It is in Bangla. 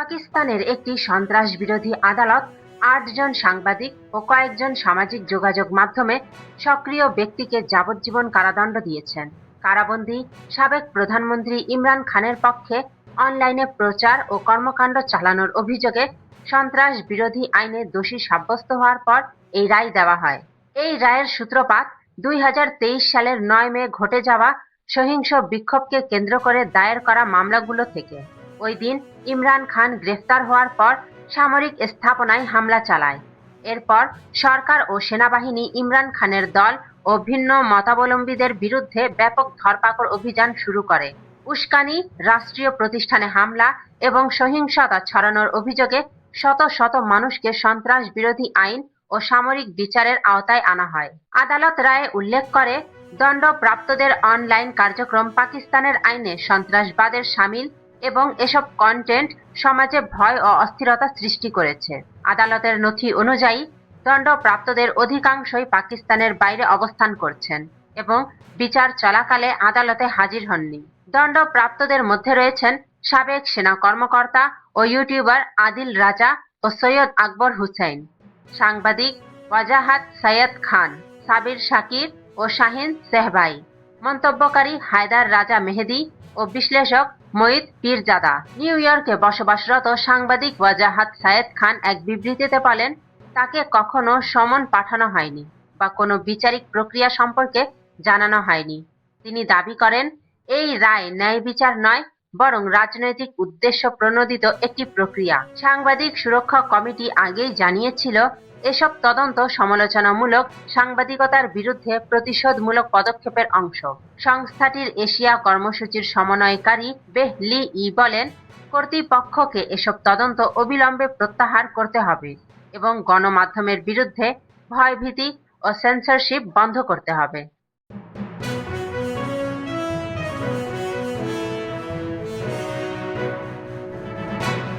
পাকিস্তানের একটি সন্ত্রাস বিরোধী আদালত ৮ জন সাংবাদিক ও কয়েকজন সামাজিক যোগাযোগ মাধ্যমে সক্রিয় ব্যক্তিকে যাবজ্জীবন কারাদণ্ড দিয়েছেন। কারাবন্দী সাবেক প্রধানমন্ত্রী ইমরান খানের পক্ষে অনলাইনে প্রচার ও কর্মকাণ্ড চালানোর অভিযোগে সন্ত্রাস বিরোধী আইনে দোষী সাব্যস্ত হওয়ার পর এই রায় দেওয়া হয়। এই রায়ের সূত্রপাত ২০২৩ সালের ৯ মে ঘটে যাওয়া সহিংস বিক্ষোভকে কেন্দ্র করে দায়ের করা মামলাগুলো থেকে। ওই দিন ইমরান খান গ্রেফতার হওয়ার পর সামরিক স্থাপনায় হামলা চালায়। এরপর সরকার ও সেনাবাহিনী ইমরান খানের দল ও ভিন্ন মতাবলম্বীদের বিরুদ্ধে ব্যাপক ধরপাকড় অভিযান শুরু করে। উস্কানি, রাষ্ট্রীয় প্রতিষ্ঠানে হামলা এবং সহিংসতা ছড়ানোর অভিযোগে শত শত মানুষকে সন্ত্রাস বিরোধী আইন ও সামরিক বিচারের আওতায় আনা হয়। আদালত রায়ে উল্লেখ করে, দণ্ডপ্রাপ্তদের অনলাইন কার্যক্রম পাকিস্তানের আইনে সন্ত্রাসবাদের শামিল এবং এসব কন্টেন্ট সমাজে ভয় ও অস্থিরতা সৃষ্টি করেছে। আদালতের নথি অনুযায়ী দণ্ডপ্রাপ্তদের অধিকাংশই পাকিস্তানের বাইরে অবস্থান করছেন এবং বিচার চলাকালে আদালতে হাজির হননি। দণ্ডপ্রাপ্তদের মধ্যে রয়েছেন সাবেক সেনা কর্মকর্তা ও ইউটিউবার আদিল রাজা ও সৈয়দ আকবর হুসাইন, সাংবাদিক ওয়াজাহাত সৈয়দ খান, সাবির শাকির ও শাহিন সেহবাই, মন্তব্যকারী হায়দার রাজা মেহেদি ও বিশ্লেষক মঈদ পীরজাদা। নিউ ইয়র্কে বসবাসরত সাংবাদিক ওয়াজাহাত সৈয়দ খান এক বিবৃতিতে বলেন, তাকে কখনো সমন পাঠানো হয়নি বা কোনো বিচারিক প্রক্রিয়া সম্পর্কে জানানো হয়নি। তিনি দাবি করেন, এই রায় ন্যায় বিচার নয়, বরং রাজনৈতিক উদ্দেশ্য প্রণোদিত একটি প্রক্রিয়া। সাংবাদিক সুরক্ষা কমিটি আগেই জানিয়েছিল, এসব তদন্ত সমালোচনামূলক সাংবাদিকতার বিরুদ্ধে প্রতিশোধমূলক পদক্ষেপের অংশ। সংস্থাটির এশিয়া কর্মসূচির সমন্বয়কারী বেহ লি ই বলেন, কর্তৃপক্ষকে এসব তদন্ত অবিলম্বে প্রত্যাহার করতে হবে এবং গণমাধ্যমের বিরুদ্ধে ভয়ভীতি ও সেন্সরশিপ বন্ধ করতে হবে।